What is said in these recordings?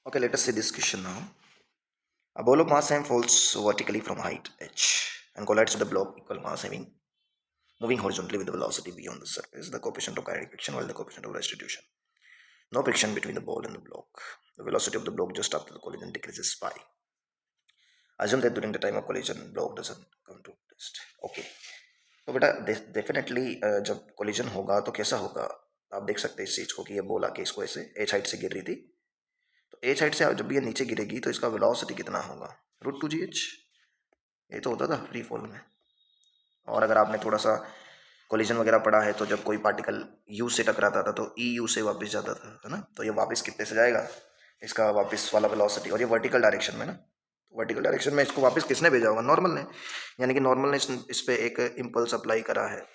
Okay, let us see this question now. A ball of mass m falls vertically from height h and collides with a block equal mass having moving horizontally with the velocity v on the surface. The coefficient of kinetic friction while the coefficient of restitution. No friction between the ball and the block. The velocity of the block just after the collision decreases by. Assume that during the time of collision block doesn't come to rest. Okay. तो बेटा definitely जब collision होगा तो कैसा होगा आप देख सकते हैं इस चीज को कि ये बोला कि इसको ऐसे एच हाइट से गिर रही थी तो एच हाइट से जब भी ये नीचे गिरेगी तो इसका वेलोसिटी कितना होगा √2gh ये तो होता था फ्री फॉल में। और अगर आपने थोड़ा सा कोलिजन वगैरह पढ़ा है तो जब कोई पार्टिकल यू से टकराता था तो ई यू से वापस जाता था है ना, तो ये वापस कितने से जाएगा इसका वापस वाला वेलोसिटी, और ये वर्टिकल डायरेक्शन में ना, वर्टिकल डायरेक्शन में इसको वापस किसने भेजा होगा नॉर्मल ने, यानी कि नॉर्मल ने इस पे एक इम्पल्स अप्लाई करा है।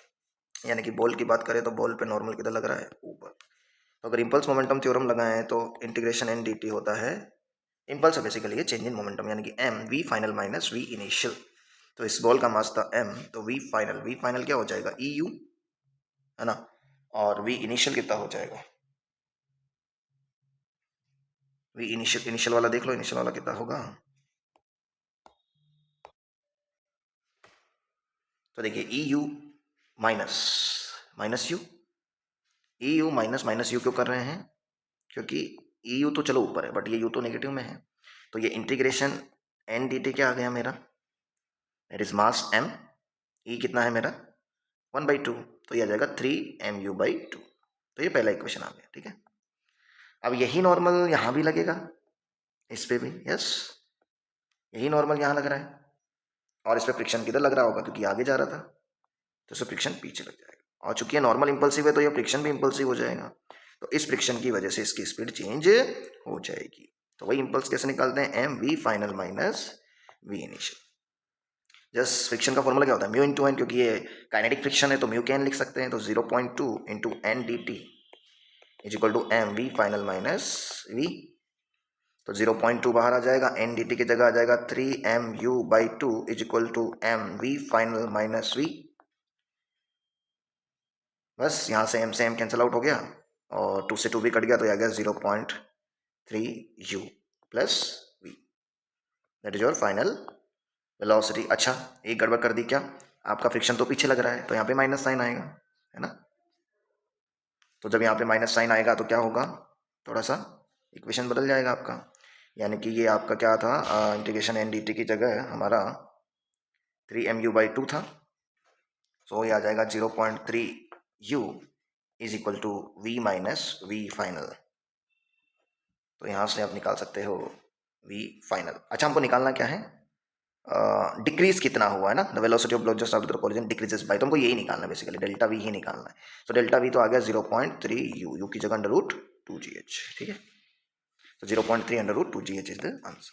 यानी कि बॉल की बात करें तो बॉल पे नॉर्मल किधर लग रहा है ऊपर, तो अगर इम्पल्स मोमेंटम थ्योरम लगाएं तो इंटीग्रेशन एन डी टी होता है इम्पल्स है बेसिकली ये चेंज इन मोमेंटम, यानी कि M V final minus V initial. तो इस बॉल का मास था एम तो वी फाइनल क्या हो जाएगा ई यू है ना, और वी इनिशियल कितना हो जाएगा वी इनिशियल वाला देख लो, इनिशियल वाला कितना होगा। तो देखिए E U minus minus you, E U minus minus you क्यों कर रहे हैं क्योंकि ई यू तो चलो ऊपर है बट ये यू तो नेगेटिव में है, तो ये इंटीग्रेशन एन डी टी क्या आ गया मेरा, दैट इज मास एम, ई कितना है मेरा 1/2, तो ये आ जाएगा 3mu/2। तो ये पहला इक्वेशन आ गया, ठीक है। अब यही नॉर्मल यहाँ भी लगेगा, इस पे भी यस यही नॉर्मल यहाँ लग रहा है और इस पे फ्रिक्शन किधर लग रहा होगा क्योंकि आगे जा रहा था तो इस फ्रिक्शन पीछे लग जाएगा, और चूंकि ये नॉर्मल इंपल्सिव है तो ये फ्रिक्शन भी इंपल्सिव हो जाएगा, तो इस फ्रिक्शन की वजह से इसकी स्पीड चेंज हो जाएगी। तो वही इंपल्स कैसे निकालते हैं M V final minus V initial. Just friction का फॉर्मूला क्या होता है म्यू इंटू एन, क्योंकि ये काइनेटिक फ्रिक्शन है तो म्यू के एन लिख सकते हैं, तो 0.2 into N D T is equal to M V final minus V, तो 0.2 बाहर आ जाएगा, एन डी टी की जगह आ जाएगा 3mu/2 is equal to M V final minus V. बस यहाँ से एम कैंसिल आउट हो गया और 2 से 2 भी कट गया तो आ गया 0.3u plus V, that is your final velocity. अच्छा एक गड़बड़ कर दी क्या, आपका फ्रिक्शन तो पीछे लग रहा है तो यहाँ पे माइनस साइन आएगा है ना, तो जब यहाँ पे माइनस साइन आएगा तो क्या होगा थोड़ा सा इक्वेशन बदल जाएगा आपका, यानी कि ये आपका क्या था इंटीग्रेशन एन डी टी की जगह हमारा 3mu/2 था, सो ये आ जाएगा 0.3u is equal to V minus V final. तो यहाँ से आप निकाल सकते हो वी फाइनल। अच्छा हमको निकालना क्या है डिक्रीज कितना हुआ है ना, the velocity of block just after the collision decreases by, तो हमको यही निकालना है बेसिकली डेल्टा वी ही निकालना है। तो डेल्टा वी तो आ गया 0.3u, यू की जगह √2gh, ठीक है, तो 0.3 √2gh इज द आंसर।